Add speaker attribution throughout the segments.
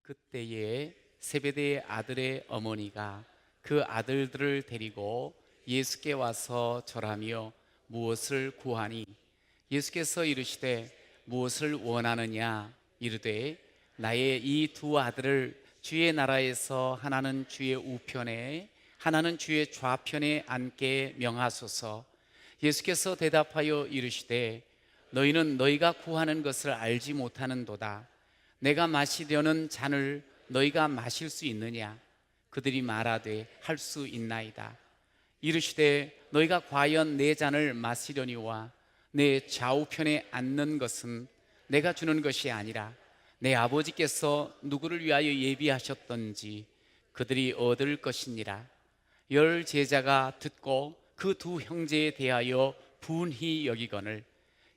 Speaker 1: 그때에 세베대의 아들의 어머니가 그 아들들을 데리고 예수께 와서 절하며 무엇을 구하니 예수께서 이르시되 무엇을 원하느냐 이르되 나의 이 두 아들을 주의 나라에서 하나는 주의 우편에 하나는 주의 좌편에 앉게 명하소서. 예수께서 대답하여 이르시되 너희는 너희가 구하는 것을 알지 못하는도다. 내가 마시려는 잔을 너희가 마실 수 있느냐? 그들이 말하되 할 수 있나이다. 이르시되 너희가 과연 내 잔을 마시려니와 내 좌우편에 앉는 것은 내가 주는 것이 아니라 내 아버지께서 누구를 위하여 예비하셨던지 그들이 얻을 것이니라. 열 제자가 듣고 그 두 형제에 대하여 분히 여기거늘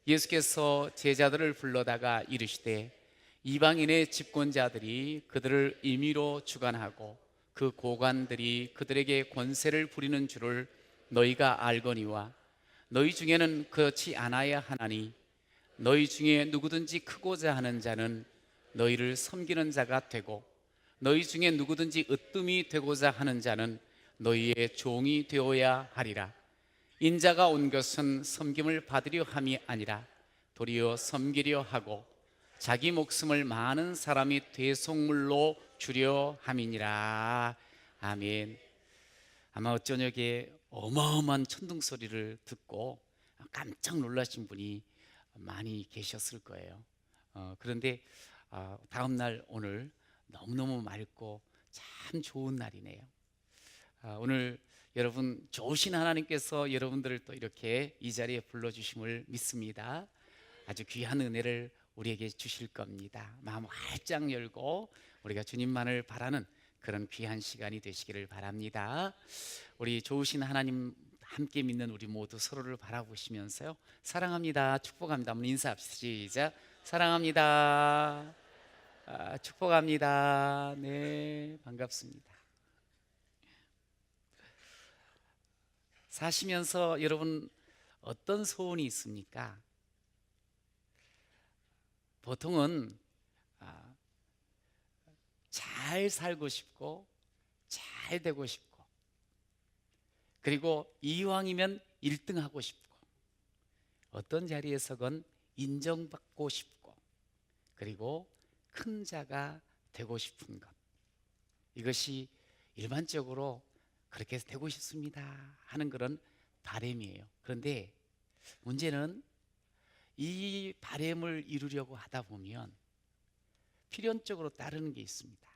Speaker 1: 예수께서 제자들을 불러다가 이르시되 이방인의 집권자들이 그들을 임의로 주관하고 그 고관들이 그들에게 권세를 부리는 줄을 너희가 알거니와 너희 중에는 그렇지 않아야 하나니 너희 중에 누구든지 크고자 하는 자는 너희를 섬기는 자가 되고 너희 중에 누구든지 으뜸이 되고자 하는 자는 너희의 종이 되어야 하리라. 인자가 온 것은 섬김을 받으려 함이 아니라 도리어 섬기려 하고 자기 목숨을 많은 사람이 대속물로 주려 함이니라. 아멘. 아마 어쩌녁에 어마어마한 천둥 소리를 듣고 깜짝 놀라신 분이 많이 계셨을 거예요. 그런데 다음 날 오늘 너무너무 맑고 참 좋은 날이네요. 오늘 여러분 좋으신 하나님께서 여러분들을 또 이렇게 이 자리에 불러주심을 믿습니다. 아주 귀한 은혜를 우리에게 주실 겁니다. 마음 활짝 열고 우리가 주님만을 바라는 그런 귀한 시간이 되시기를 바랍니다. 우리 좋으신 하나님 함께 믿는 우리 모두 서로를 바라보시면서요, 사랑합니다, 축복합니다 한번 인사합시다. 시작. 사랑합니다. 축복합니다. 네, 반갑습니다. 사시면서 여러분 어떤 소원이 있습니까? 보통은 잘 살고 싶고 잘 되고 싶고 그리고 이왕이면 1등 하고 싶고 어떤 자리에서건 인정받고 싶고 그리고 큰 자가 되고 싶은 것, 이것이 일반적으로 그렇게 되고 싶습니다 하는 그런 바람이에요. 그런데 문제는 이 바람을 이루려고 하다 보면 필연적으로 따르는 게 있습니다.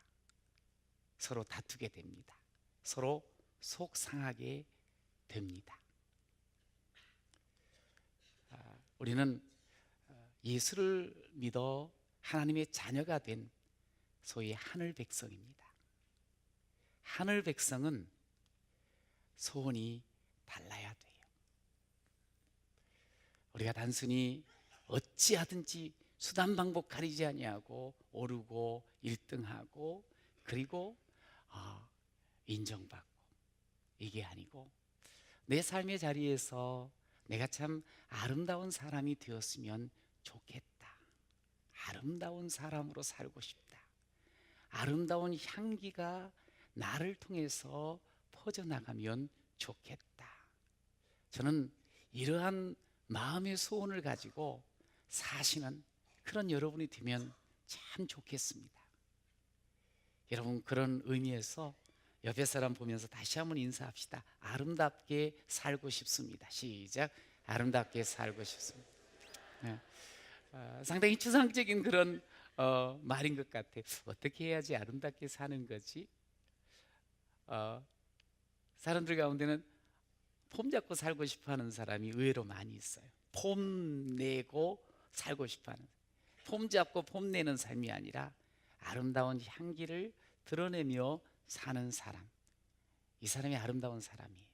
Speaker 1: 서로 다투게 됩니다. 서로 속 상하게 됩니다. 우리는 예수를 믿어 하나님의 자녀가 된 소위 하늘 백성입니다. 하늘 백성은 소원이 달라야 돼요. 우리가 단순히 어찌하든지 수단 방법 가리지 아니하고 오르고 1등하고 그리고 인정받고 이게 아니고 내 삶의 자리에서 내가 참 아름다운 사람이 되었으면 좋겠다. 아름다운 사람으로 살고 싶다. 아름다운 향기가 나를 통해서 퍼져나가면 좋겠다. 저는 이러한 마음의 소원을 가지고 사시는 그런 여러분이 되면 참 좋겠습니다. 여러분, 그런 의미에서 옆에 사람 보면서 다시 한번 인사합시다. 아름답게 살고 싶습니다. 시작. 아름답게 살고 싶습니다. 네. 상당히 추상적인 그런 말인 것 같아요. 어떻게 해야지 아름답게 사는 거지? 사람들 가운데는 폼 잡고 살고 싶어하는 사람이 의외로 많이 있어요. 폼 내고 살고 싶어하는, 폼 잡고 폼 내는 삶이 아니라 아름다운 향기를 드러내며 사는 사람, 이 사람이 아름다운 사람이에요.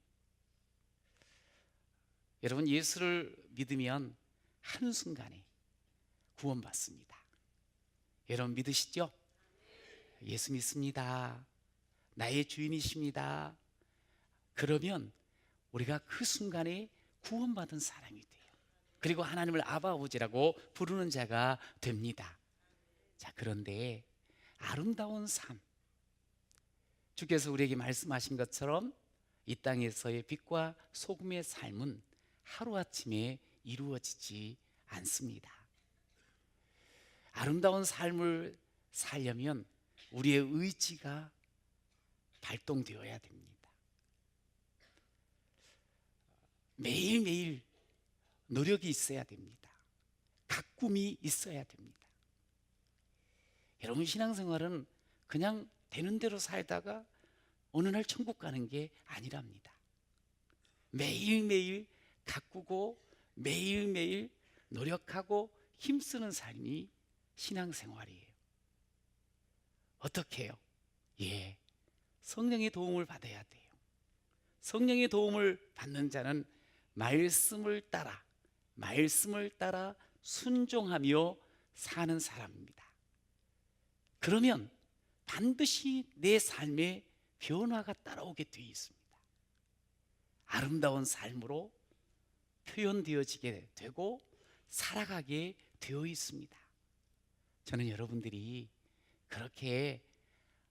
Speaker 1: 여러분, 예수를 믿으면 한순간에 구원받습니다. 여러분 믿으시죠? 예수 믿습니다. 나의 주인이십니다. 그러면 우리가 그 순간에 구원받은 사람이 돼요. 그리고 하나님을 아바 아버지라고 부르는 자가 됩니다. 자, 그런데 아름다운 삶, 주께서 우리에게 말씀하신 것처럼 이 땅에서의 빛과 소금의 삶은 하루아침에 이루어지지 않습니다. 아름다운 삶을 살려면 우리의 의지가 발동되어야 됩니다. 매일매일 노력이 있어야 됩니다. 가꿈이 있어야 됩니다. 여러분, 신앙생활은 그냥 되는 대로 살다가 어느 날 천국 가는 게 아니랍니다. 매일매일 가꾸고 매일매일 노력하고 힘쓰는 삶이 신앙생활이에요. 어떻게 해요? 성령의 도움을 받아야 돼요. 성령의 도움을 받는 자는 말씀을 따라 순종하며 사는 사람입니다. 그러면 반드시 내 삶에 변화가 따라오게 되어 있습니다. 아름다운 삶으로 표현되어지게 되고 살아가게 되어 있습니다. 저는 여러분들이 그렇게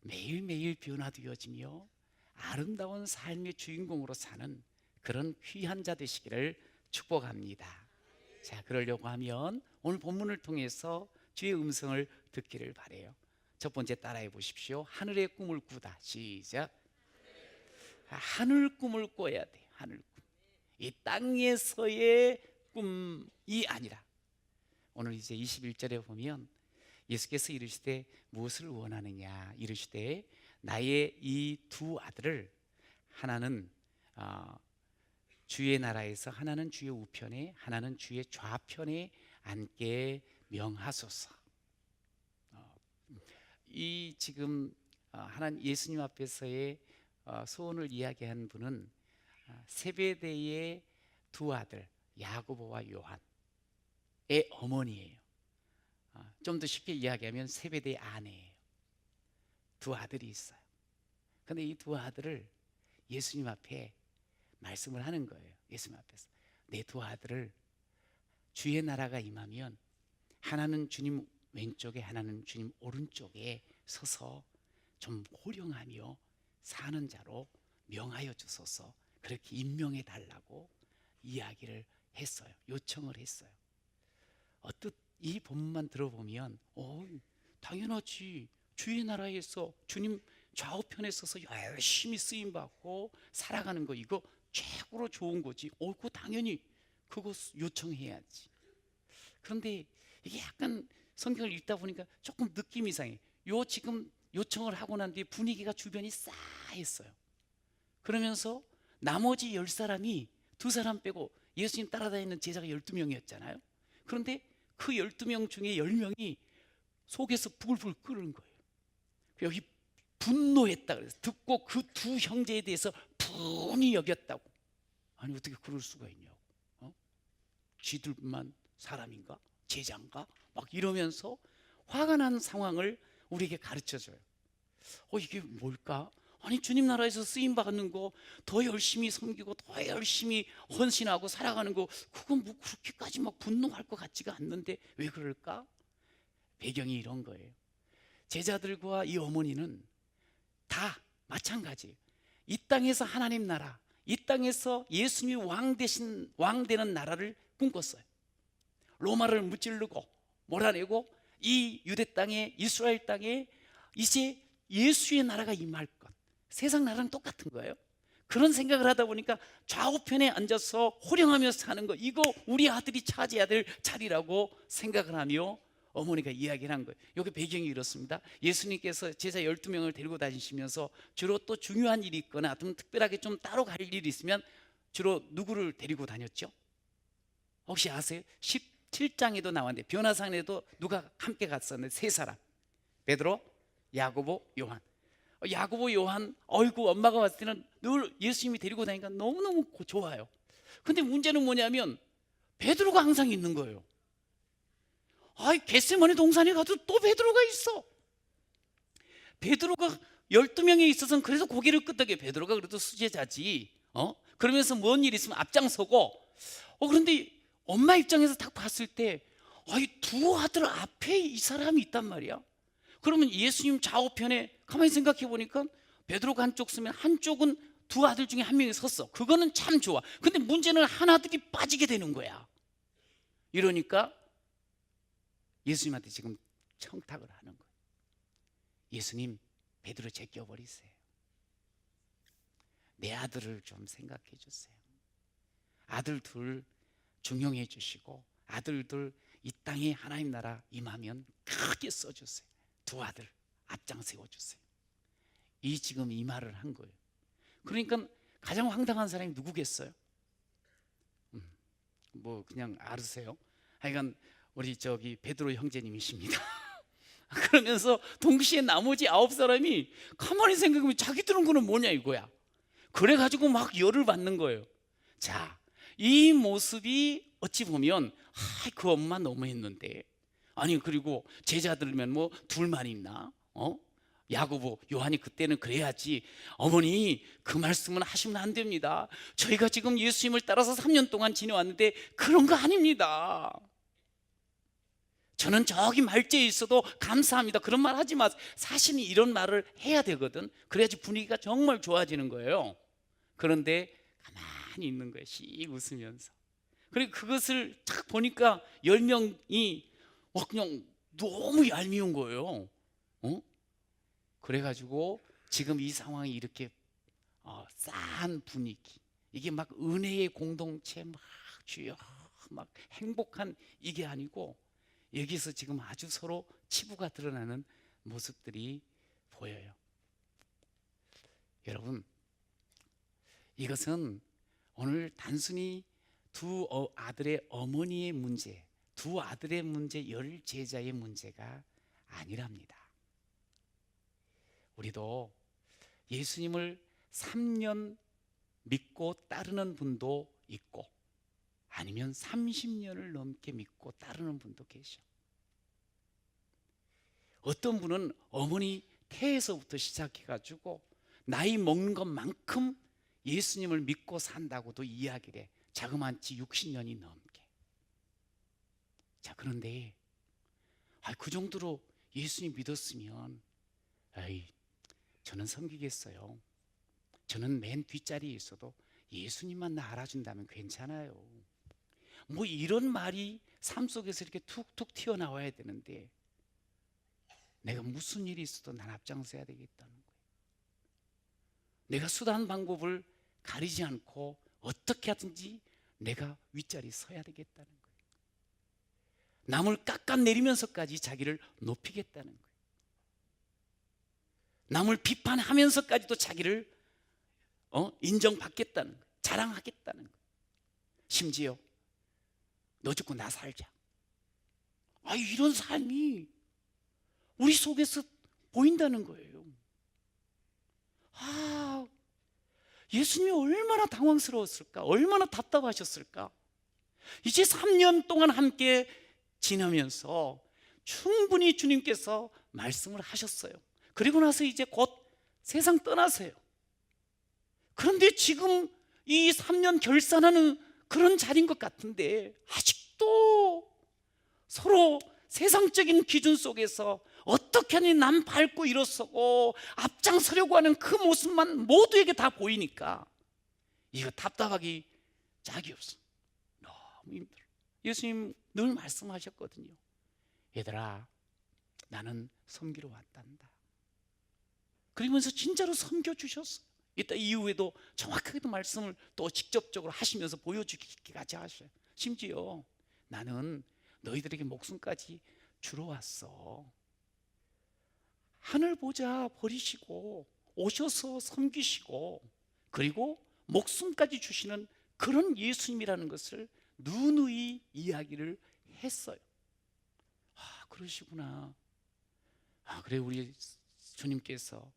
Speaker 1: 매일매일 변화되어지며 아름다운 삶의 주인공으로 사는 그런 귀한 자 되시기를 축복합니다. 자, 그러려고 하면 오늘 본문을 통해서 주의 음성을 듣기를 바라요. 첫 번째 따라해 보십시오. 하늘의 꿈을 꾸다. 시작. 하늘 꿈을 꿔야 돼요. 하늘 꿈. 이 땅에서의 꿈이 아니라, 오늘 이제 21절에 보면 예수께서 이르시되 무엇을 원하느냐 이르시되 나의 이 두 아들을 하나는 주의 나라에서, 하나는 주의 우편에, 하나는 주의 좌편에 앉게 명하소서. 이 지금 하나님 예수님 앞에서의 소원을 이야기한 분은 세베대의 두 아들 야고보와 요한의 어머니예요. 좀 더 쉽게 이야기하면 세베대의 아내예요. 두 아들이 있어요. 그런데 이 두 아들을 예수님 앞에 말씀을 하는 거예요. 예수님 앞에서 내 두 아들을 주의 나라가 임하면 하나는 주님 왼쪽에, 하나는 주님 오른쪽에 서서 좀 호령하며 사는 자로 명하여 주소서, 그렇게 임명해 달라고 이야기를 했어요. 요청을 했어요. 이 본문만 들어보면 당연하지, 주의 나라에서 주님 좌우편에 서서 열심히 쓰임받고 살아가는 거, 이거 최고로 좋은 거지. 그거 당연히 그거 요청해야지. 그런데 이게 약간 성경을 읽다 보니까 조금 느낌이 이상해. 지금 요청을 하고 난 뒤에 분위기가 주변이 싸했어요. 그러면서 나머지 10사람이 2사람 빼고 예수님 따라다니는 제자가 12명이었잖아요. 그런데 그 12명 중에 10명이 속에서 부글부글 끓는 거예요. 여기 분노했다 그래서 듣고 그 두 형제에 대해서 분이 여겼다고. 아니 어떻게 그럴 수가 있냐고. 쥐들만 사람인가? 제자인가? 막 이러면서 화가 난 상황을 우리에게 가르쳐줘요. 이게 뭘까? 아니 주님 나라에서 쓰임 받는 거, 더 열심히 섬기고 더 열심히 헌신하고 살아가는 거, 그건 뭐 그렇게까지 막 분노할 것 같지가 않는데 왜 그럴까? 배경이 이런 거예요. 제자들과 이 어머니는 다 마찬가지예요. 이 땅에서 하나님 나라, 이 땅에서 예수님이 왕 되는 나라를 꿈꿨어요. 로마를 무찌르고 몰아내고 이 유대 땅에, 이스라엘 땅에 이제 예수의 나라가 임할 것, 세상 나라는 똑같은 거예요. 그런 생각을 하다 보니까 좌우편에 앉아서 호령하며 사는 거, 이거 우리 아들이 차지해야 될 자리라고 생각을 하며 어머니가 이야기를 한 거예요. 여기 배경이 이렇습니다. 예수님께서 제자 12명을 데리고 다니시면서 주로 또 중요한 일이 있거나 좀 특별하게 좀 따로 갈 일이 있으면 주로 누구를 데리고 다녔죠? 혹시 아세요? 17장에도 나왔는데 변화산에도 누가 함께 갔었는데 3사람, 베드로, 야고보, 요한. 야고보, 요한, 엄마가 봤을 때는 늘 예수님이 데리고 다니니까 너무너무 좋아요. 근데 문제는 뭐냐면 베드로가 항상 있는 거예요. 겟세마네 동산에 가도 또 베드로가 있어. 베드로가 12명에 있어서는 그래서 고개를 끄덕여. 베드로가 그래도 수제자지. 그러면서 뭔 일 있으면 앞장서고. 그런데 엄마 입장에서 딱 봤을 때 두 아들 앞에 이 사람이 있단 말이야. 그러면 예수님 좌우편에 가만히 생각해 보니까 베드로가 한쪽 서면 한쪽은 두 아들 중에 한 명이 섰어. 그거는 참 좋아. 근데 문제는 한 아들이 빠지게 되는 거야. 이러니까 예수님한테 지금 청탁을 하는 거예요. 예수님, 베드로 제껴버리세요. 내 아들을 좀 생각해 주세요. 아들 둘 중용해 주시고 아들 둘 이 땅에 하나님 나라 임하면 크게 써주세요. 두 아들 앞장 세워주세요. 지금 이 말을 한 거예요. 그러니까 가장 황당한 사람이 누구겠어요? 뭐 그냥 알으세요. 하여간 우리 베드로 형제님이십니다. 그러면서 동시에 나머지 9사람이 가만히 생각하면 자기들은 그는 뭐냐 이거야. 그래가지고 막 열을 받는 거예요. 자, 이 모습이 어찌 보면 그 엄마 너무했는데, 아니 그리고 제자들면 뭐 둘만 있나? 야고보, 요한이 그때는 그래야지. 어머니, 그 말씀은 하시면 안 됩니다. 저희가 지금 예수님을 따라서 3년 동안 지내왔는데 그런 거 아닙니다. 저는 저기 말제에 있어도 감사합니다. 그런 말 하지 마세요. 사실은 이런 말을 해야 되거든. 그래야지 분위기가 정말 좋아지는 거예요. 그런데 가만히 있는 거예요. 씩 웃으면서. 그리고 그것을 딱 보니까 10명이 그냥 너무 얄미운 거예요. 그래가지고 지금 이 상황이 이렇게 싸한 분위기, 이게 막 은혜의 공동체, 막 주여 막 행복한 이게 아니고, 여기서 지금 아주 서로 치부가 드러나는 모습들이 보여요. 여러분, 이것은 오늘 단순히 두 아들의 어머니의 문제, 두 아들의 문제, 10제자의 문제가 아니랍니다. 우리도 예수님을 3년 믿고 따르는 분도 있고, 아니면 30년을 넘게 믿고 따르는 분도 계셔. 어떤 분은 어머니 태에서부터 시작해가지고 나이 먹는 것만큼 예수님을 믿고 산다고도 이야기를 해. 자그마치 60년이 넘게. 자, 그런데 그 정도로 예수님 믿었으면 저는 섬기겠어요. 저는 맨 뒷자리에 있어도 예수님만 나 알아준다면 괜찮아요. 뭐 이런 말이 삶 속에서 이렇게 툭툭 튀어나와야 되는데, 내가 무슨 일이 있어도 난 앞장서야 되겠다는 거예요. 내가 수단 방법을 가리지 않고 어떻게 하든지 내가 윗자리에 서야 되겠다는 거예요. 남을 깎아내리면서까지 자기를 높이겠다는 거예요. 남을 비판하면서까지도 자기를 인정받겠다는 거예요. 자랑하겠다는 거예요. 심지어 너 죽고 나 살자. 이런 삶이 우리 속에서 보인다는 거예요. 예수님이 얼마나 당황스러웠을까? 얼마나 답답하셨을까? 이제 3년 동안 함께 지나면서 충분히 주님께서 말씀을 하셨어요. 그리고 나서 이제 곧 세상 떠나세요. 그런데 지금 이 3년 결산하는 그런 자리인 것 같은데, 아직도 서로 세상적인 기준 속에서 어떻게 하니 남 밟고 일어서고 앞장서려고 하는 그 모습만 모두에게 다 보이니까 이거 답답하기 짝이 없어. 너무 힘들어. 예수님 늘 말씀하셨거든요. 얘들아, 나는 섬기러 왔단다. 그러면서 진짜로 섬겨주셨어요. 이따 이후에도 정확하게도 말씀을 또 직접적으로 하시면서 보여주기까지 하셔요. 심지어 나는 너희들에게 목숨까지 주러 왔어. 하늘 보자 버리시고 오셔서 섬기시고 그리고 목숨까지 주시는 그런 예수님이라는 것을 누누이 이야기를 했어요. 그러시구나. 그래, 우리 주님께서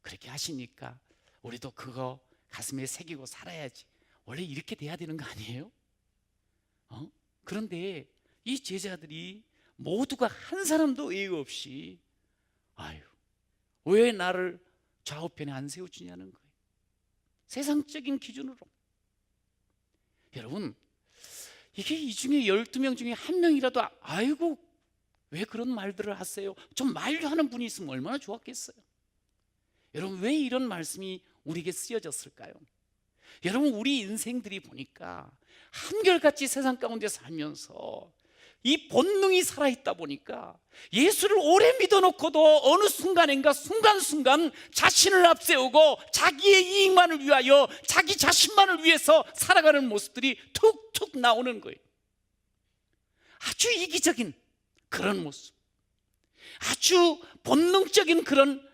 Speaker 1: 그렇게 하시니까 우리도 그거 가슴에 새기고 살아야지. 원래 이렇게 돼야 되는 거 아니에요? 그런데 이 제자들이 모두가 한 사람도 예의 없이 왜 나를 좌우편에 안 세워주냐는 거예요. 세상적인 기준으로. 여러분, 이게 이 중에 12명 중에 한 명이라도 왜 그런 말들을 하세요? 좀 말려하는 분이 있으면 얼마나 좋았겠어요. 여러분, 왜 이런 말씀이 우리에게 쓰여졌을까요? 여러분, 우리 인생들이 보니까 한결같이 세상 가운데 살면서 이 본능이 살아있다 보니까 예수를 오래 믿어놓고도 어느 순간인가 순간순간 자신을 앞세우고 자기의 이익만을 위하여 자기 자신만을 위해서 살아가는 모습들이 툭툭 나오는 거예요. 아주 이기적인 그런 모습, 아주 본능적인 그런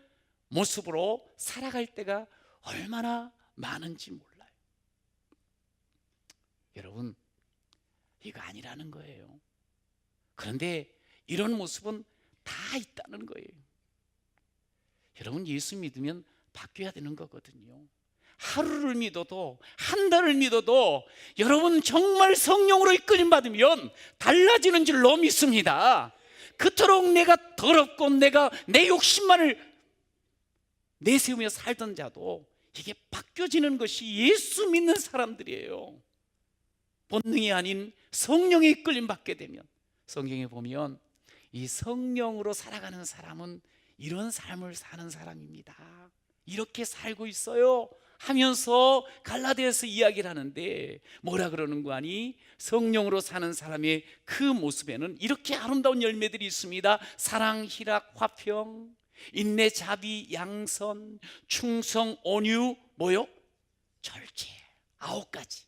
Speaker 1: 모습으로 살아갈 때가 얼마나 많은지 몰라요. 여러분, 이거 아니라는 거예요. 그런데 이런 모습은 다 있다는 거예요. 여러분, 예수 믿으면 바뀌어야 되는 거거든요. 하루를 믿어도 한 달을 믿어도 여러분 정말 성령으로 이끌림 받으면 달라지는 줄로 믿습니다. 그토록 내가 더럽고 내가 내 욕심만을 내세우며 살던 자도 이게 바뀌어지는 것이 예수 믿는 사람들이에요. 본능이 아닌 성령의 이끌림 받게 되면, 성경에 보면 이 성령으로 살아가는 사람은 이런 삶을 사는 사람입니다, 이렇게 살고 있어요 하면서 갈라디아서 이야기를 하는데, 뭐라 그러는 거 아니? 성령으로 사는 사람의 그 모습에는 이렇게 아름다운 열매들이 있습니다. 사랑, 희락, 화평, 인내, 자비, 양선, 충성, 온유, 뭐요? 절제. 9가지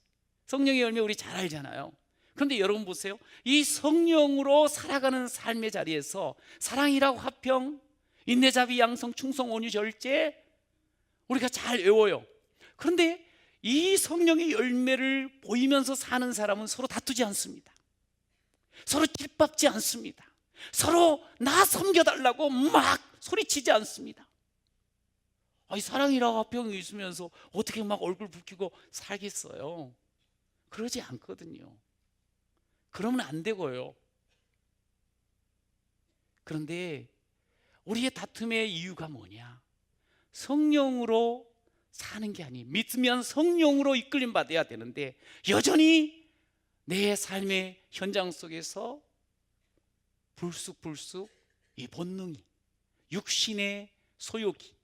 Speaker 1: 성령의 열매 우리 잘 알잖아요. 그런데 여러분 보세요. 이 성령으로 살아가는 삶의 자리에서 사랑이라고 화평, 인내, 자비, 양성, 충성, 온유, 절제 우리가 잘 외워요. 그런데 이 성령의 열매를 보이면서 사는 사람은 서로 다투지 않습니다. 서로 찔밥지 않습니다. 서로 나 섬겨달라고 막 소리치지 않습니다. 아니, 사랑이라고 화평이 있으면서 어떻게 막 얼굴 붉히고 살겠어요? 그러지 않거든요. 그러면 안 되고요. 그런데 우리의 다툼의 이유가 뭐냐? 성령으로 사는 게 아니, 믿으면 성령으로 이끌림 받아야 되는데 여전히 내 삶의 현장 속에서 불쑥불쑥 이 본능이, 육신의 소욕이,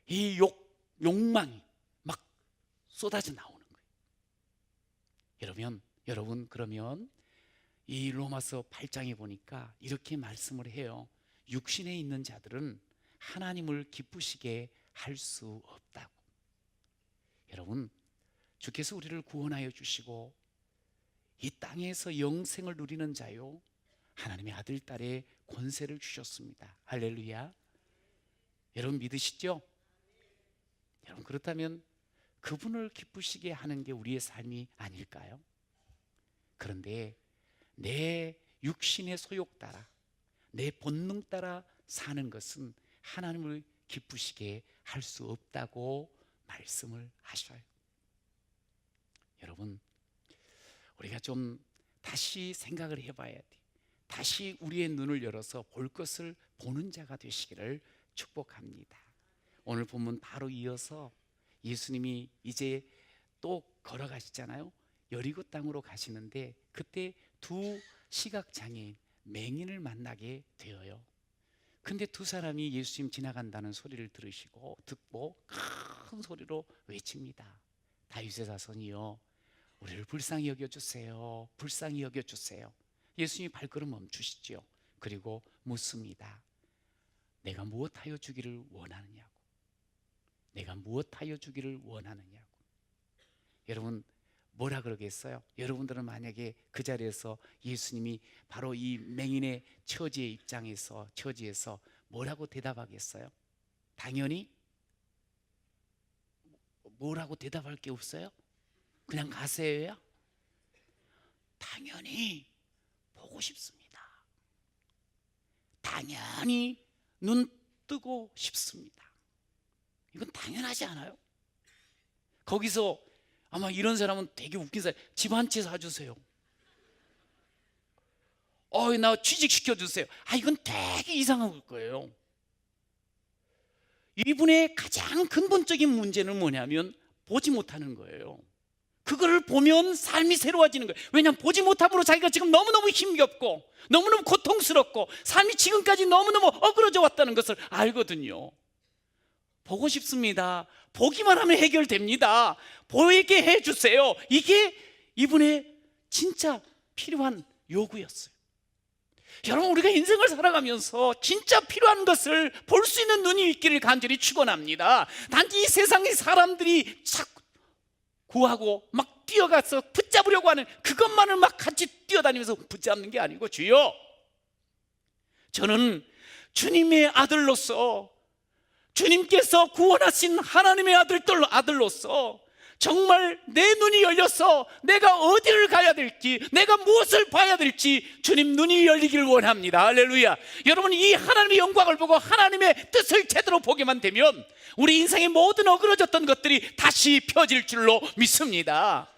Speaker 1: 이 욕망이 막 쏟아져 나오는 거예요. 여러분 그러면 이 로마서 8장에 보니까 이렇게 말씀을 해요. 육신에 있는 자들은 하나님을 기쁘시게 할 수 없다고. 여러분, 주께서 우리를 구원하여 주시고 이 땅에서 영생을 누리는 자요, 하나님의 아들, 딸의 권세를 주셨습니다. 할렐루야. 여러분 믿으시죠? 여러분, 그렇다면 그분을 기쁘시게 하는 게 우리의 삶이 아닐까요? 그런데 내 육신의 소욕 따라, 내 본능 따라 사는 것은 하나님을 기쁘시게 할 수 없다고 말씀을 하셔요. 여러분, 우리가 좀 다시 생각을 해봐야 돼. 다시 우리의 눈을 열어서 볼 것을 보는 자가 되시기를 축복합니다. 오늘 본문 바로 이어서 예수님이 이제 또 걸어가시잖아요. 여리고 땅으로 가시는데 그때 두 시각장애인 맹인을 만나게 되어요. 근데 두 사람이 예수님 지나간다는 소리를 듣고 큰 소리로 외칩니다. 다윗의 자손이여, 우리를 불쌍히 여겨주세요. 불쌍히 여겨주세요. 예수님이 발걸음 멈추시죠. 그리고 묻습니다. 내가 무엇하여 주기를 원하느냐고. 내가 무엇하여 주기를 원하느냐고. 여러분, 뭐라 그러겠어요? 여러분들은 만약에 그 자리에서 예수님이 바로 이 맹인의 처지의 처지에서 뭐라고 대답하겠어요? 당연히 뭐라고 대답할 게 없어요? 그냥 가세요야? 당연히 보고 싶습니다. 당연히 눈 뜨고 싶습니다. 이건 당연하지 않아요? 거기서 아마 이런 사람은 되게 웃긴 사람, 집 한 채 사주세요. 나 취직시켜주세요. 이건 되게 이상한 거예요. 이분의 가장 근본적인 문제는 뭐냐면 보지 못하는 거예요.
Speaker 2: 그거를 보면 삶이 새로워지는 거예요. 왜냐하면 보지 못함으로 자기가 지금 너무너무 힘겹고 너무너무 고통스럽고 삶이 지금까지 너무너무 어그러져 왔다는 것을 알거든요. 보고 싶습니다. 보기만 하면 해결됩니다. 보이게 해주세요. 이게 이분의 진짜 필요한 요구였어요. 여러분, 우리가 인생을 살아가면서 진짜 필요한 것을 볼 수 있는 눈이 있기를 간절히 축원합니다. 단지 이 세상의 사람들이 자꾸 구하고 막 뛰어가서 붙잡으려고 하는 그것만을 막 같이 뛰어다니면서 붙잡는 게 아니고, 주여, 저는 주님의 아들로서, 주님께서 구원하신 하나님의 아들로서 정말 내 눈이 열려서 내가 어디를 가야 될지, 내가 무엇을 봐야 될지 주님 눈이 열리길 원합니다. 할렐루야. 여러분, 이 하나님의 영광을 보고 하나님의 뜻을 제대로 보게만 되면 우리 인생의 모든 어그러졌던 것들이 다시 펴질 줄로 믿습니다.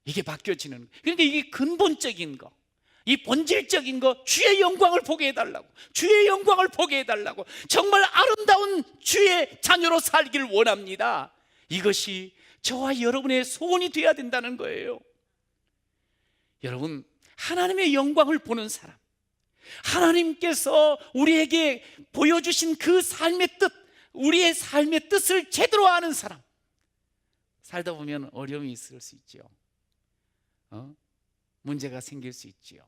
Speaker 2: 이게 바뀌어지는, 그러니까 이게 근본적인 거, 이 본질적인 거, 주의 영광을 보게 해달라고, 주의 영광을 보게 해달라고, 정말 아름다운 주의 자녀로 살기를 원합니다. 이것이 저와 여러분의 소원이 되어야 된다는 거예요. 여러분, 하나님의 영광을 보는 사람, 하나님께서 우리에게 보여주신 그 삶의 뜻, 우리의 삶의 뜻을 제대로 아는 사람, 살다 보면 어려움이 있을 수 있죠. 문제가 생길 수 있지요.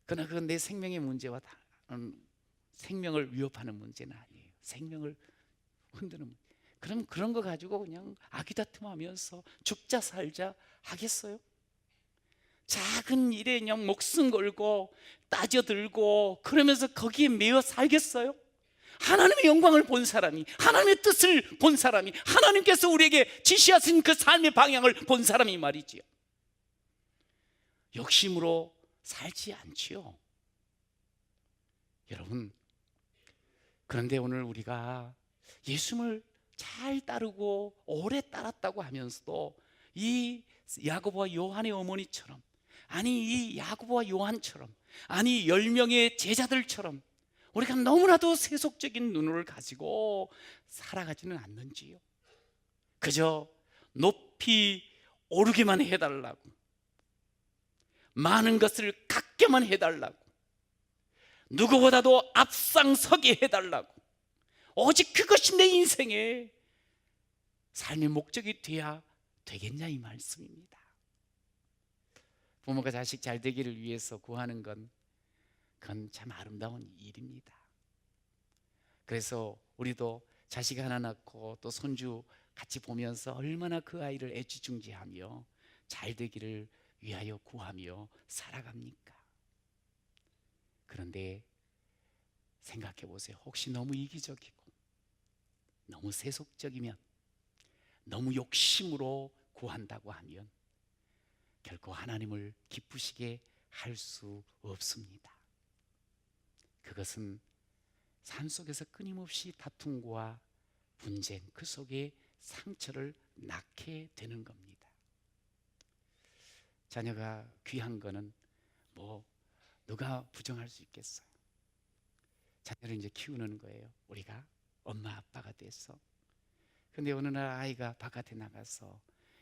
Speaker 2: 그러나 그건 내 생명의 문제와 다른, 생명을 위협하는 문제는 아니에요. 생명을 흔드는 문제. 그럼 그런 거 가지고 그냥 아기다툼하면서 죽자 살자 하겠어요? 작은 일에 그냥 목숨 걸고 따져들고 그러면서 거기에 매여 살겠어요? 하나님의 영광을 본 사람이, 하나님의 뜻을 본 사람이, 하나님께서 우리에게 지시하신 그 삶의 방향을 본 사람이 말이지요, 욕심으로 살지 않지요. 여러분, 그런데 오늘 우리가 예수님을 잘 따르고 오래 따랐다고 하면서도 이 야고보와 요한의 어머니처럼, 아니 이 야고보와 요한처럼, 아니 10명의 제자들처럼 우리가 너무나도 세속적인 눈을 가지고 살아가지는 않는지요. 그저 높이 오르게만 해달라고, 많은 것을 갖게만 해달라고, 누구보다도 앞장서게 해달라고, 오직 그것이 내 인생의 삶의 목적이 돼야 되겠냐, 이 말씀입니다. 부모가 자식 잘 되기를 위해서 구하는 건, 그건 참 아름다운 일입니다. 그래서 우리도 자식 하나 낳고 또 손주 같이 보면서 얼마나 그 아이를 애지중지하며 잘 되기를 위하여 구하며 살아갑니까? 그런데 생각해 보세요. 혹시 너무 이기적이고 너무 세속적이면, 너무 욕심으로 구한다고 하면 결코 하나님을 기쁘시게 할 수 없습니다. 그것은 삶 속에서 끊임없이 다툼과 분쟁, 그 속에 상처를 낳게 되는 겁니다. 자녀가 귀한 거는 뭐 누가 부정할 수 있겠어요? 자녀를 이제 키우는 거예요. 우리가 엄마 아빠가 돼서. 근데 어느 날 아이가 바깥에 나가서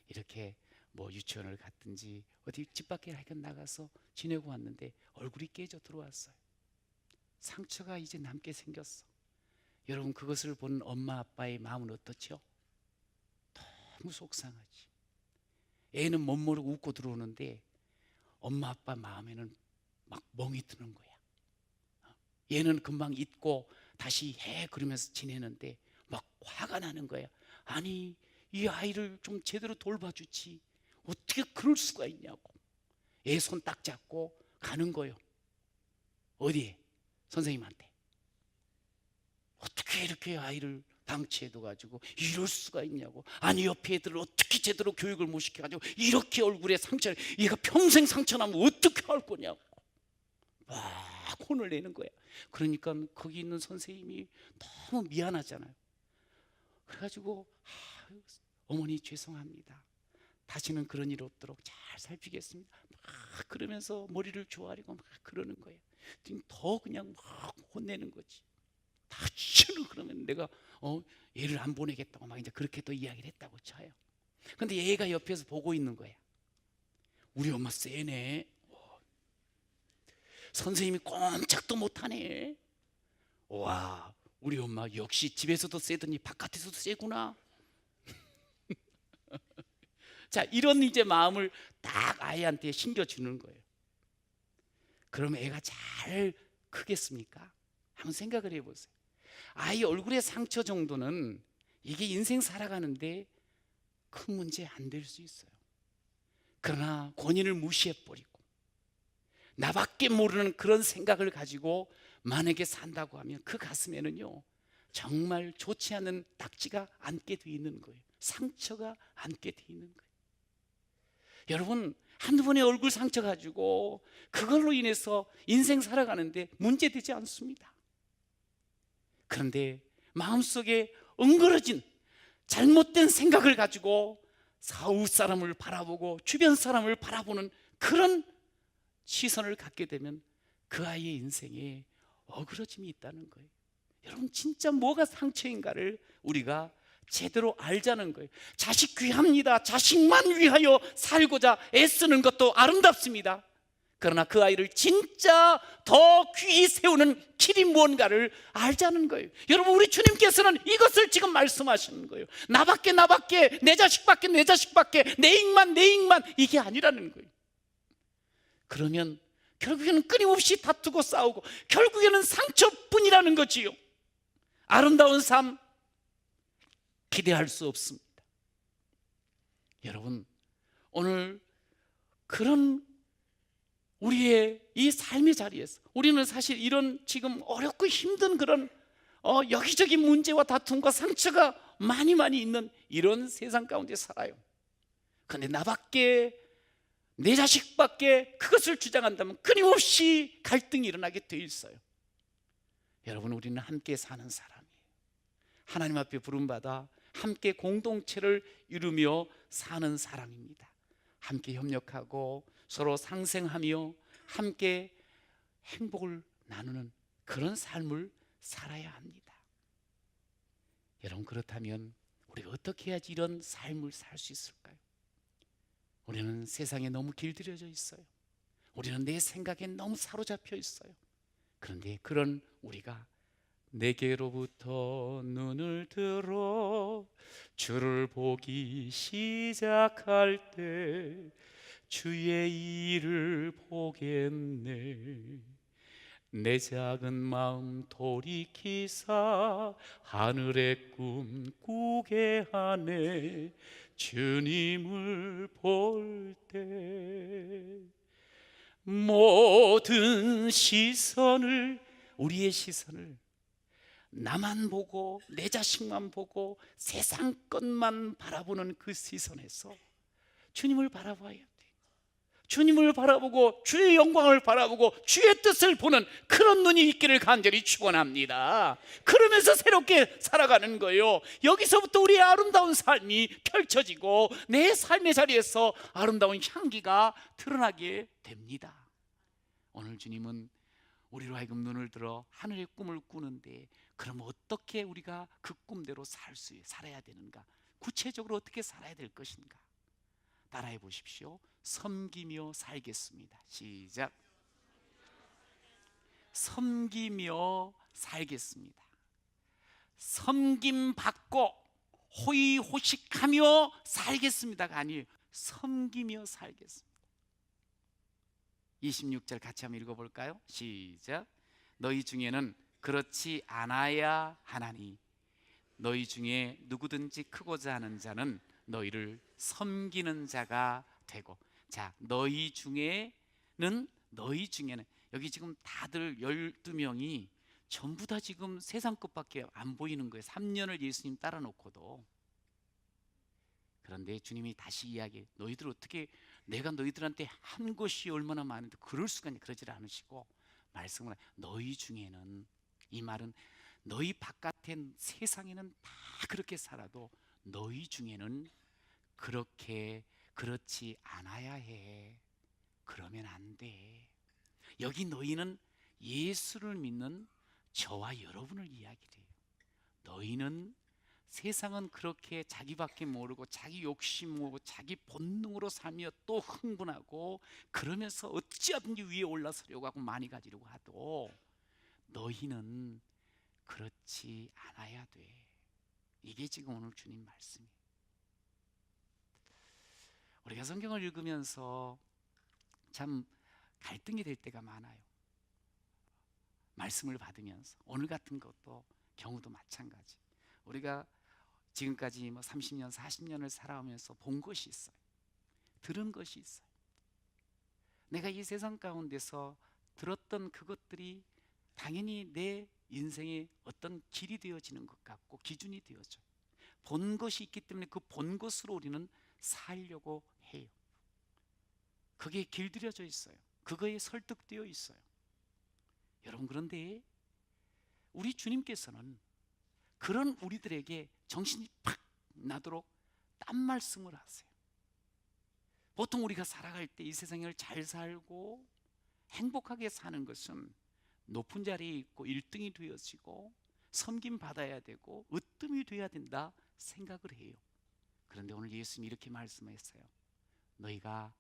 Speaker 2: 이렇게 뭐 유치원을 갔든지 어디 집 밖에 하여간 나가서 지내고 왔는데 얼굴이 깨져 들어왔어요. 상처가 이제 남게 생겼어. 여러분, 그것을 보는 엄마 아빠의 마음은 어떻죠? 너무 속상하지. 애는 못 모르고 웃고 들어오는데 엄마 아빠 마음에는 막 멍이 드는 거야. 얘는 금방 잊고 다시 해 그러면서 지내는데 막 화가 나는 거야. 아니, 이 아이를 좀 제대로 돌봐주지 어떻게 그럴 수가 있냐고. 애 손 딱 잡고 가는 거요. 어디에? 선생님한테. 어떻게 이렇게 아이를 방치해둬가지고 이럴 수가 있냐고. 아니, 옆에 애들을 어떻게 제대로 교육을 못 시켜가지고 이렇게 얼굴에 상처를, 얘가 평생 상처 나면 어떻게 할 거냐고 막 혼을 내는 거야. 그러니까 거기 있는 선생님이 너무 미안하잖아요. 그래가지고 어머니 죄송합니다, 다시는 그런 일 없도록 잘 살피겠습니다 막 그러면서 머리를 조아리고 막 그러는 거예요. 더 그냥 막 혼내는 거지. 다시는 그러면 내가 얘를 안 보내겠다고 막 이제 그렇게 또 이야기를 했다고 쳐요. 근데 얘가 옆에서 보고 있는 거야. 우리 엄마 세네. 선생님이 꼼짝도 못하네. 와, 우리 엄마 역시 집에서도 세더니 바깥에서도 세구나. 자, 이런 이제 마음을 딱 아이한테 심겨주는 거예요. 그럼 애가 잘 크겠습니까? 한번 생각을 해보세요. 아이 얼굴의 상처 정도는 이게 인생 살아가는데 큰 문제 안 될 수 있어요. 그러나 권위를 무시해버리고 나밖에 모르는 그런 생각을 가지고 만약에 산다고 하면 그 가슴에는요, 정말 좋지 않은 딱지가 앉게 돼 있는 거예요. 상처가 앉게 돼 있는 거예요. 여러분, 한두 번의 얼굴 상처 가지고 그걸로 인해서 인생 살아가는데 문제되지 않습니다. 그런데 마음속에 엉그러진 잘못된 생각을 가지고 사후 사람을 바라보고 주변 사람을 바라보는 그런 시선을 갖게 되면 그 아이의 인생에 어그러짐이 있다는 거예요. 여러분, 진짜 뭐가 상처인가를 우리가 제대로 알자는 거예요. 자식 귀합니다. 자식만 위하여 살고자 애쓰는 것도 아름답습니다. 그러나 그 아이를 진짜 더 귀히 세우는 길이 무언가를 알자는 거예요. 여러분, 우리 주님께서는 이것을 지금 말씀하시는 거예요. 나밖에 내 자식밖에 내 익만 이게 아니라는 거예요. 그러면 결국에는 끊임없이 다투고 싸우고 결국에는 상처뿐이라는 거지요. 아름다운 삶 기대할 수 없습니다. 여러분, 오늘 그런 우리의 이 삶의 자리에서 우리는 사실 이런 지금 어렵고 힘든 그런 여기저기 문제와 다툼과 상처가 많이 있는 이런 세상 가운데 살아요. 그런데 나밖에 내 자식밖에 그것을 주장한다면 끊임없이 갈등이 일어나게 돼 있어요. 여러분, 우리는 함께 사는 사람이에요. 하나님 앞에 부름받아 함께 공동체를 이루며 사는 사람입니다. 함께 협력하고 서로 상생하며 함께 행복을 나누는 그런 삶을 살아야 합니다. 여러분, 그렇다면 우리가 어떻게 해야지 이런 삶을 살 수 있을까요? 우리는 세상에 너무 길들여져 있어요. 우리는 내 생각에 너무 사로잡혀 있어요. 그런데 그런 우리가 내게로부터 눈을 들어 주를 보기 시작할 때 주의 일을 보겠네. 내 작은 마음 돌이키사 하늘의 꿈 꾸게 하네. 주님을 볼 때 모든 시선을, 우리의 시선을 나만 보고 내 자식만 보고 세상 것만 바라보는 그 시선에서 주님을 바라봐야 돼요. 주님을 바라보고 주의 영광을 바라보고 주의 뜻을 보는 그런 눈이 있기를 간절히 축원합니다. 그러면서 새롭게 살아가는 거예요. 여기서부터 우리의 아름다운 삶이 펼쳐지고 내 삶의 자리에서 아름다운 향기가 드러나게 됩니다. 오늘 주님은 우리로 하여금 눈을 들어 하늘의 꿈을 꾸는데, 그럼 어떻게 우리가 그 꿈대로 살아야 되는가? 구체적으로 어떻게 살아야 될 것인가? 따라해 보십시오. 섬기며 살겠습니다. 시작. 섬기며 살겠습니다. 섬김 받고 호의호식하며 살겠습니다가 아니에요. 섬기며 살겠습니다. 26절 같이 한번 읽어볼까요? 시작. 너희 중에는 그렇지 않아야 하나니 너희 중에 누구든지 크고자 하는 자는 너희를 섬기는 자가 되고. 자, 너희 중에는 여기 지금 다들 12명이 전부 다 지금 세상 것밖에 안 보이는 거예요. 3년을 예수님 따라 놓고도. 그런데 주님이 다시 이야기해. 너희들 어떻게, 내가 너희들한테 한 것이 얼마나 많은데 그럴 수가 있냐. 그러질 않으시고 말씀을, 너희 중에는, 이 말은 너희 바깥에 세상에는 다 그렇게 살아도 너희 중에는 그렇지 않아야 해. 그러면 안 돼. 여기 너희는 예수를 믿는 저와 여러분을 이야기해요. 너희는 세상은 그렇게 자기밖에 모르고 자기 욕심 모르고 자기 본능으로 살며 또 흥분하고 그러면서 어찌하든지 위에 올라서려고 하고 많이 가지려고 하도 너희는 그렇지 않아야 돼. 이게 지금 오늘 주님 말씀이에요. 우리가 성경을 읽으면서 참 갈등이 될 때가 많아요. 말씀을 받으면서 오늘 같은 것도 경우도 마찬가지. 우리가 지금까지 30년 40년을 살아오면서 본 것이 있어요. 들은 것이 있어요. 내가 이 세상 가운데서 들었던 그것들이 당연히 내 인생의 어떤 길이 되어지는 것 같고 기준이 되어져요. 본 것이 있기 때문에 그 본 것으로 우리는 살려고 해요. 그게 길들여져 있어요. 그거에 설득되어 있어요. 여러분, 그런데 우리 주님께서는 그런 우리들에게 정신이 팍 나도록 딴 말씀을 하세요. 보통 우리가 살아갈 때 이 세상을 잘 살고 행복하게 사는 것은 높은 자리에 있고 1등이 되어지고 섬김 받아야 되고 으뜸이 돼야 된다 생각을 해요. 그런데 오늘 예수님이 이렇게 말씀했어요. 너희가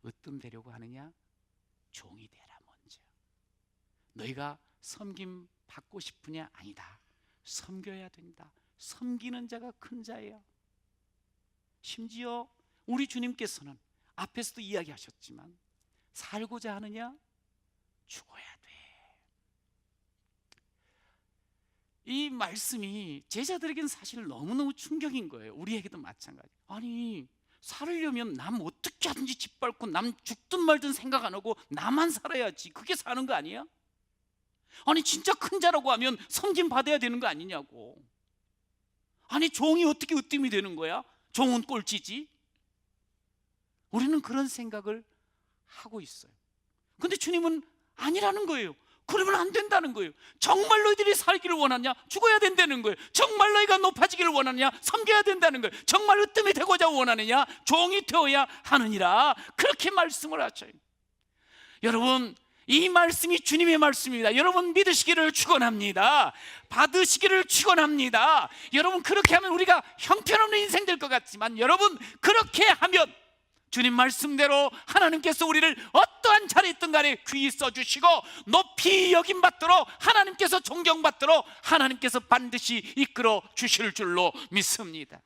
Speaker 2: 으뜸 되려고 하느냐? 종이 되라 먼저. 너희가 섬김 받고 싶으냐? 아니다. 섬겨야 된다. 섬기는 자가 큰 자예요. 심지어 우리 주님께서는 앞에서도 이야기하셨지만 살고자 하느냐? 죽어야 돼. 이 말씀이 제자들에게는 사실 너무너무 충격인 거예요. 우리에게도 마찬가지. 아니, 살으려면 남 어떻게 하든지 짓밟고 남 죽든 말든 생각 안 하고 나만 살아야지. 그게 사는 거 아니야? 아니, 진짜 큰 자라고 하면 섬김 받아야 되는 거 아니냐고. 아니, 종이 어떻게 으뜸이 되는 거야? 종은 꼴찌지. 우리는 그런 생각을 하고 있어요. 근데 주님은 아니라는 거예요. 그러면 안 된다는 거예요. 정말 너희들이 살기를 원하냐? 죽어야 된다는 거예요. 정말 너희가 높아지기를 원하느냐? 섬겨야 된다는 거예요. 정말 으뜸이 되고자 원하느냐? 종이 되어야 하느니라. 그렇게 말씀을 하셔요. 여러분, 이 말씀이 주님의 말씀입니다. 여러분 믿으시기를 축원합니다. 받으시기를 축원합니다. 여러분, 그렇게 하면 우리가 형편없는 인생 될 것 같지만 여러분, 그렇게 하면 주님 말씀대로 하나님께서 우리를 어떠한 자리에 있든 간에 귀히 써주시고 높이 여김받도록 하나님께서 존경받도록 하나님께서 반드시 이끌어 주실 줄로 믿습니다.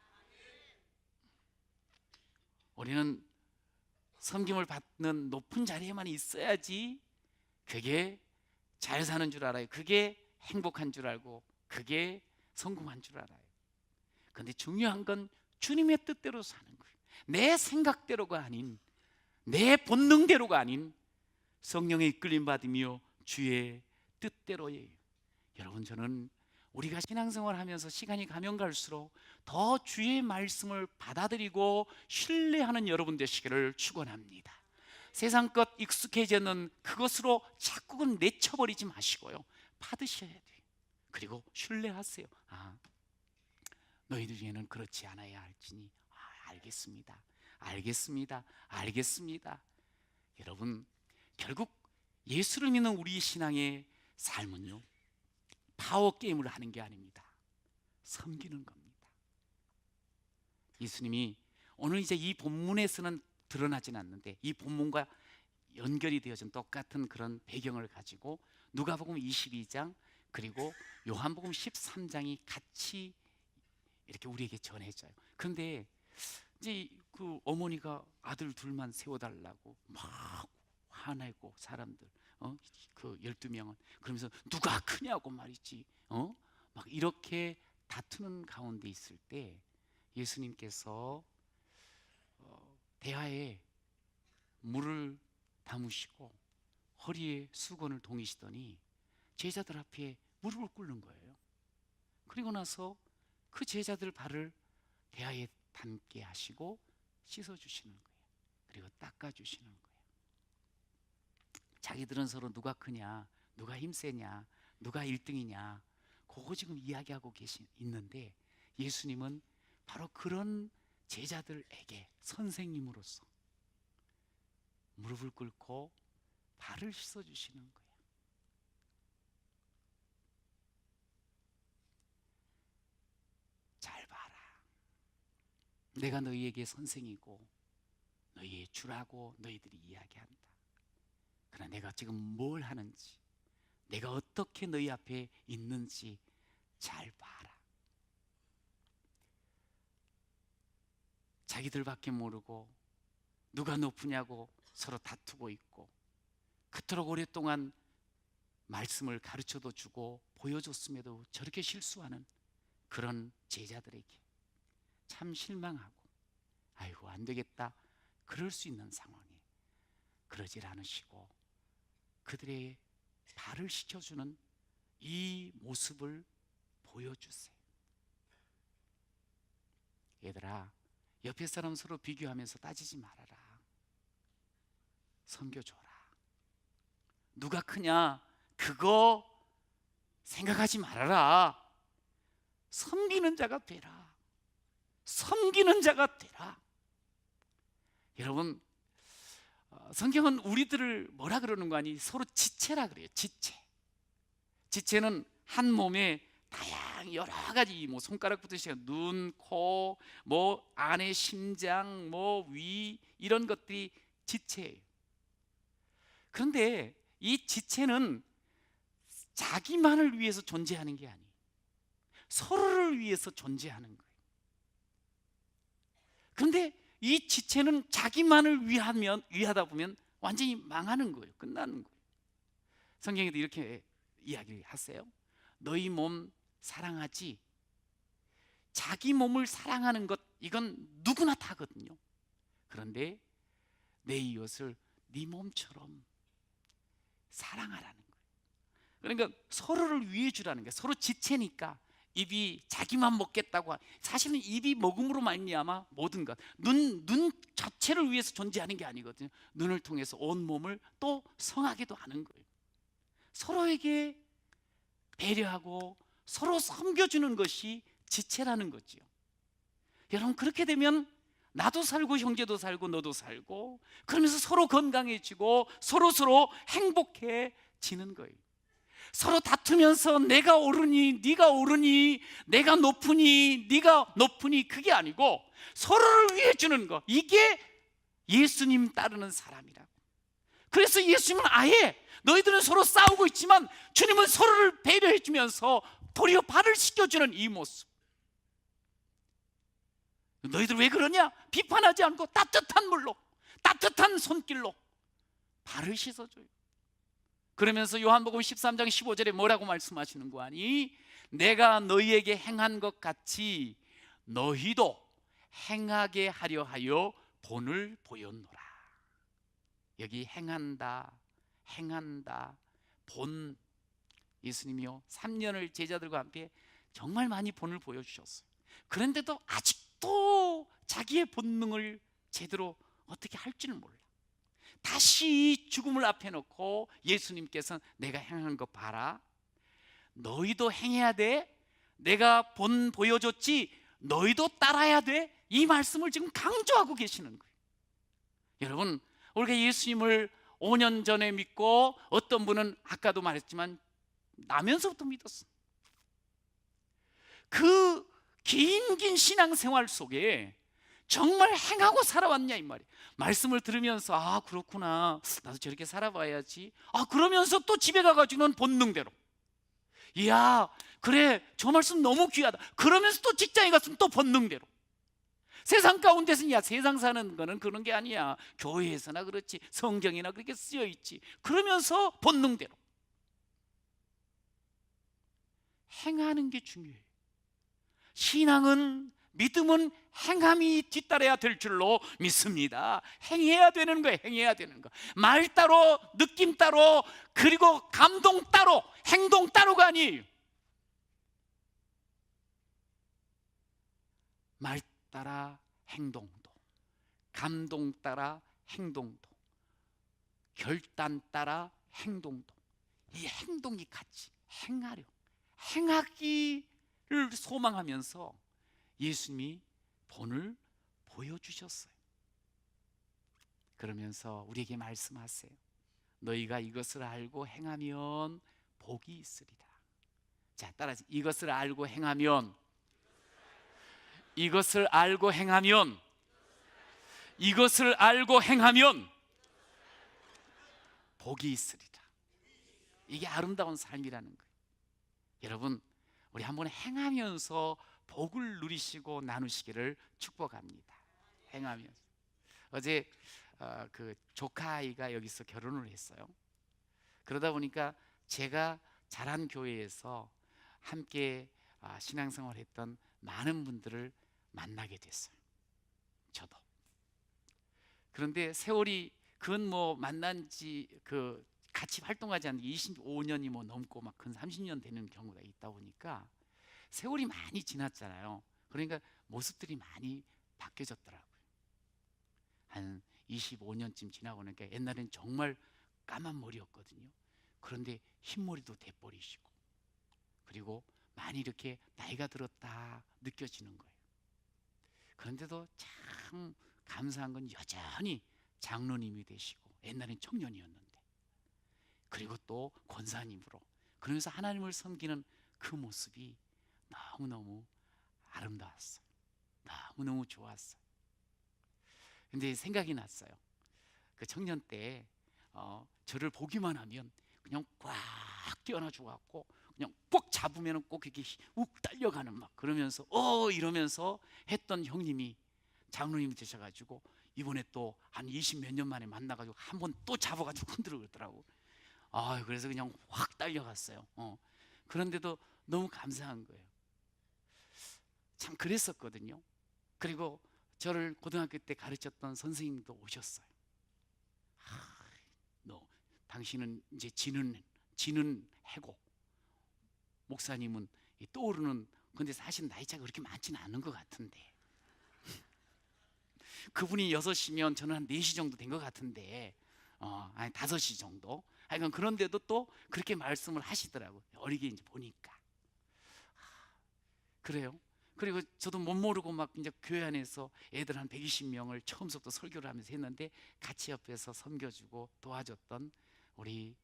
Speaker 2: 우리는 섬김을 받는 높은 자리에만 있어야지 그게 잘 사는 줄 알아요. 그게 행복한 줄 알고 그게 성공한 줄 알아요. 그런데 중요한 건 주님의 뜻대로 사는 거예요. 내 생각대로가 아닌, 내 본능대로가 아닌 성령의 이끌림 받으며 주의 뜻대로예요. 여러분, 저는 우리가 신앙생활 하면서 시간이 가면 갈수록 더 주의 말씀을 받아들이고 신뢰하는 여러분 되시기를 축원합니다. 세상 것 익숙해지는 그것으로 자꾸는 내쳐버리지 마시고요, 받으셔야 돼요. 그리고 신뢰하세요. 너희들 중에는 그렇지 않아야 할지니 알겠습니다. 알겠습니다. 알겠습니다. 여러분, 결국 예수를 믿는 우리 신앙의 삶은요, 파워 게임을 하는 게 아닙니다. 섬기는 겁니다. 예수님이 오늘 이제 이 본문에서는 드러나진 않는데 이 본문과 연결이 되어진 똑같은 그런 배경을 가지고 누가복음 22장 그리고 요한복음 13장이 같이 이렇게 우리에게 전해져요. 그런데 이제 그 어머니가 아들 둘만 세워달라고 막 화내고 사람들 그 12명은 그러면서 누가 크냐고 말이지 막 이렇게 다투는 가운데 있을 때 예수님께서 대하에 물을 담으시고 허리에 수건을 동이시더니 제자들 앞에 무릎을 꿇는 거예요. 그리고 나서 그 제자들 발을 대하에 담게 하시고 씻어주시는 거예요. 그리고 닦아주시는 거예요. 자기들은 서로 누가 크냐, 누가 힘세냐, 누가 1등이냐 그거 지금 이야기하고 있는데 예수님은 바로 그런 제자들에게 선생님으로서 무릎을 꿇고 발을 씻어주시는 거예요. 자, 내가 너희에게 선생이고 너희의 주라고 너희들이 이야기한다. 그러나 내가 지금 뭘 하는지, 내가 어떻게 너희 앞에 있는지 잘 봐라. 자기들밖에 모르고 누가 높으냐고 서로 다투고 있고, 그토록 오랫동안 말씀을 가르쳐도 주고 보여줬음에도 저렇게 실수하는 그런 제자들에게 참 실망하고, 아이고 안 되겠다 그럴 수 있는 상황에 그러질 않으시고 그들의 발을 씻겨주는 이 모습을 보여주세요. 얘들아, 옆에 사람 서로 비교하면서 따지지 말아라. 섬겨줘라. 누가 크냐 그거 생각하지 말아라. 섬기는 자가 되라. 섬기는 자가 되라. 여러분, 성경은 우리들을 뭐라 그러는 거 아니? 서로 지체라 그래요. 지체. 지체는 한 몸에 다양 여러 가지, 뭐 손가락부터 시작, 눈, 코, 뭐 안에 심장, 뭐 위, 이런 것들이 지체예요. 그런데 이 지체는 자기만을 위해서 존재하는 게 아니에요. 서로를 위해서 존재하는 거예요. 그런데 이 지체는 자기만을 위하다 보면 완전히 망하는 거예요. 끝나는 거예요. 성경에도 이렇게 이야기하세요. 너희 몸 사랑하지. 자기 몸을 사랑하는 것, 이건 누구나 다거든요. 그런데 내 이웃을 네 몸처럼 사랑하라는 거예요. 그러니까 서로를 위해 주라는 거예요. 서로 지체니까 입이 자기만 먹겠다고, 사실은 입이 먹음으로 말미암아 모든 것, 눈 자체를 위해서 존재하는 게 아니거든요. 눈을 통해서 온 몸을 또 성하게도 하는 거예요. 서로에게 배려하고 서로 섬겨주는 것이 지체라는 거지요. 여러분, 그렇게 되면 나도 살고 형제도 살고 너도 살고, 그러면서 서로 건강해지고 서로 행복해지는 거예요. 서로 다투면서 내가 옳으니 네가 옳으니, 내가 높으니 네가 높으니, 그게 아니고 서로를 위해 주는 거, 이게 예수님 따르는 사람이라고. 그래서 예수님은 아예 너희들은 서로 싸우고 있지만 주님은 서로를 배려해 주면서 도리어 발을 씻겨주는 이 모습. 너희들 왜 그러냐? 비판하지 않고 따뜻한 물로, 따뜻한 손길로 발을 씻어줘요. 그러면서 요한복음 13장 15절에 뭐라고 말씀하시는 거 아니? 내가 너희에게 행한 것 같이 너희도 행하게 하려 하여 본을 보였노라. 여기 행한다, 본. 예수님이요 3년을 제자들과 함께 정말 많이 본을 보여주셨어요. 그런데도 아직도 자기의 본능을 제대로 어떻게 할지는 몰라. 다시 죽음을 앞에 놓고 예수님께서는 내가 행한 거 봐라, 너희도 행해야 돼, 내가 본 보여줬지 너희도 따라야 돼, 이 말씀을 지금 강조하고 계시는 거예요. 여러분, 우리가 예수님을 5년 전에 믿고, 어떤 분은 아까도 말했지만 나면서부터 믿었어. 그 긴 신앙생활 속에 정말 행하고 살아왔냐 이 말이에요. 말씀을 들으면서 아 그렇구나, 나도 저렇게 살아봐야지, 그러면서 또 집에 가가지고는 본능대로, 이야 그래 저 말씀 너무 귀하다, 그러면서 또 직장에 갔으면 또 본능대로. 세상 가운데서는 야 세상 사는 거는 그런 게 아니야, 교회에서나 그렇지, 성경이나 그렇게 쓰여 있지, 그러면서 본능대로 행하는 게 중요해요. 신앙은, 믿음은 행함이 뒤따라야 될 줄로 믿습니다. 행해야 되는 거예요. 행해야 되는 거. 말 따로, 느낌 따로, 그리고 감동 따로, 행동 따로가 아니에요. 말 따라 행동도, 감동 따라 행동도, 결단 따라 행동도, 이 행동이 같이 행하려, 행하기를 소망하면서 예수님이 본을 보여주셨어요. 그러면서 우리에게 말씀하세요. 너희가 이것을 알고 행하면 복이 있으리라. 자, 따라서 이것을 알고 행하면 이것을 알고 행하면, 이것을 알고 행하면 복이 있으리라. 이게 아름다운 삶이라는 거예요. 여러분, 우리 한번 행하면서 복을 누리시고 나누시기를 축복합니다. 행하면서. 어제 그 조카 아이가 여기서 결혼을 했어요. 그러다 보니까 제가 자란 교회에서 함께 신앙생활 했던 많은 분들을 만나게 됐어요. 저도. 그런데 세월이, 그건 뭐 만난 지 같이 활동하지 않은 게 25년이 뭐 넘고 막 근 30년 되는 경우가 있다 보니까 세월이 많이 지났잖아요. 그러니까 모습들이 많이 바뀌어졌더라고요. 한 25년쯤 지나고 나니까 옛날엔 정말 까만 머리였거든요. 그런데 흰머리도 돼버리시고, 그리고 많이 이렇게 나이가 들었다 느껴지는 거예요. 그런데도 참 감사한 건 여전히 장로님이 되시고, 옛날엔 청년이었는데, 그리고 또 권사님으로, 그러면서 하나님을 섬기는 그 모습이 너무너무 아름다웠어요. 너무너무 좋았어요. 근데 생각이 났어요. 그 청년 때 저를 보기만 하면 그냥 꽉 끼어나줘 갖고 그냥 꼭 잡으면 꼭 이렇게 욱 달려가는, 막 그러면서 이러면서 했던 형님이 장로님이 되셔가지고 이번에 또 한 20 몇 년 만에 만나가지고 한 번 또 잡아가지고 흔들어 그러더라고. 그래서 그냥 확 달려갔어요. 그런데도 너무 감사한 거예요. 참 그랬었거든요. 그리고 저를 고등학교 때 가르쳤던 선생님도 오셨어요. 너 당신은 이제 지는 해고, 목사님은 떠오르는, 근데 사실 나이 차가 그렇게 많지는 않은 것 같은데, 그분이 6시면 저는 한 4시 정도 된 것 같은데, 아니 5시 정도. 하여간 그런데도 또 그렇게 말씀을 하시더라고요. 어리게 이제 보니까. 그래요. 그리고 저도 못 모르고 막 이제 교회 안에서 애들 한 120명을 처음부터 설교를 하면서 했는데 같이 옆에서 섬겨주고 도와줬던 우리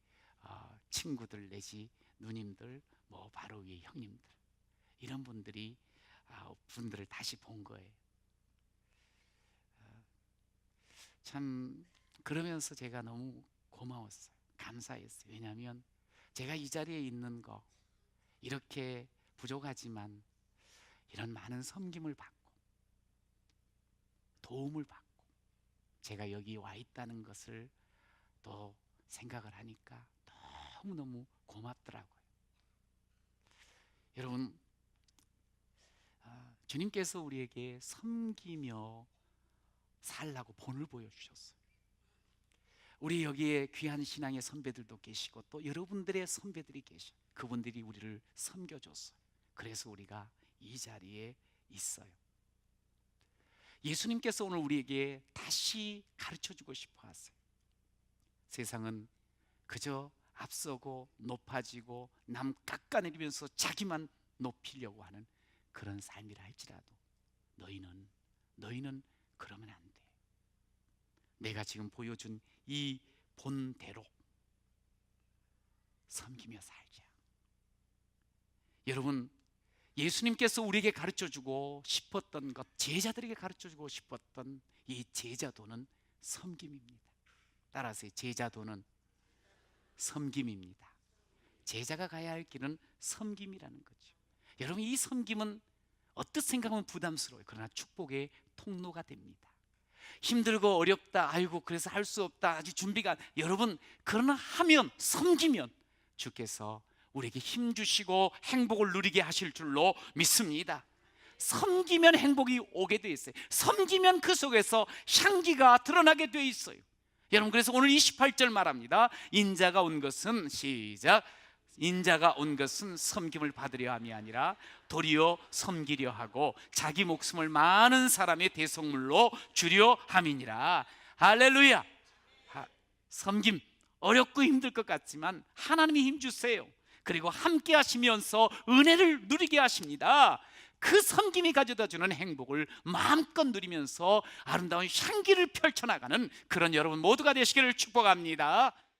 Speaker 2: 친구들 내지 누님들, 뭐 바로 위에 형님들, 이런 분들을 다시 본 거예요. 참 그러면서 제가 너무 고마웠어요. 감사했어요. 왜냐하면 제가 이 자리에 있는 거, 이렇게 부족하지만 이런 많은 섬김을 받고 도움을 받고 제가 여기 와 있다는 것을 또 생각을 하니까 너무너무 고맙더라고요. 여러분, 주님께서 우리에게 섬기며 살라고 본을 보여주셨어요. 우리 여기에 귀한 신앙의 선배들도 계시고 또 여러분들의 선배들이 계셔. 그분들이 우리를 섬겨줬어요. 그래서 우리가 이 자리에 있어요. 예수님께서 오늘 우리에게 다시 가르쳐주고 싶어 하세요. 세상은 그저 앞서고 높아지고 남 깎아내리면서 자기만 높이려고 하는 그런 삶이라 할지라도 너희는 그러면 안 돼. 내가 지금 보여준 이 본대로 섬기며 살자. 여러분, 예수님께서 우리에게 가르쳐주고 싶었던 것, 제자들에게 가르쳐주고 싶었던 이 제자도는 섬김입니다. 따라서 제자도는 섬김입니다. 제자가 가야 할 길은 섬김이라는 거죠. 여러분, 이 섬김은 어떻게 생각하면 부담스러워요. 그러나 축복의 통로가 됩니다. 힘들고 어렵다, 아이고 그래서 할 수 없다, 아직 준비가, 여러분 그러나 하면, 섬기면 주께서 우리에게 힘 주시고 행복을 누리게 하실 줄로 믿습니다. 섬기면 행복이 오게 돼 있어요. 섬기면 그 속에서 향기가 드러나게 돼 있어요. 여러분, 그래서 오늘 28절 말합니다. 인자가 온 것은, 시작, 인자가 온 것은 섬김을 받으려 함이 아니라 도리어 섬기려 하고 자기 목숨을 많은 사람의 대속물로 주려 함이니라. 할렐루야. 섬김 어렵고 힘들 것 같지만 하나님이 힘 주세요. 그리고 함께 하시면서 은혜를 누리게 하십니다. 그 섬김이 가져다 주는 행복을 마음껏 누리면서 아름다운 향기를 펼쳐나가는 그런 여러분 모두가 되시기를 축복합니다.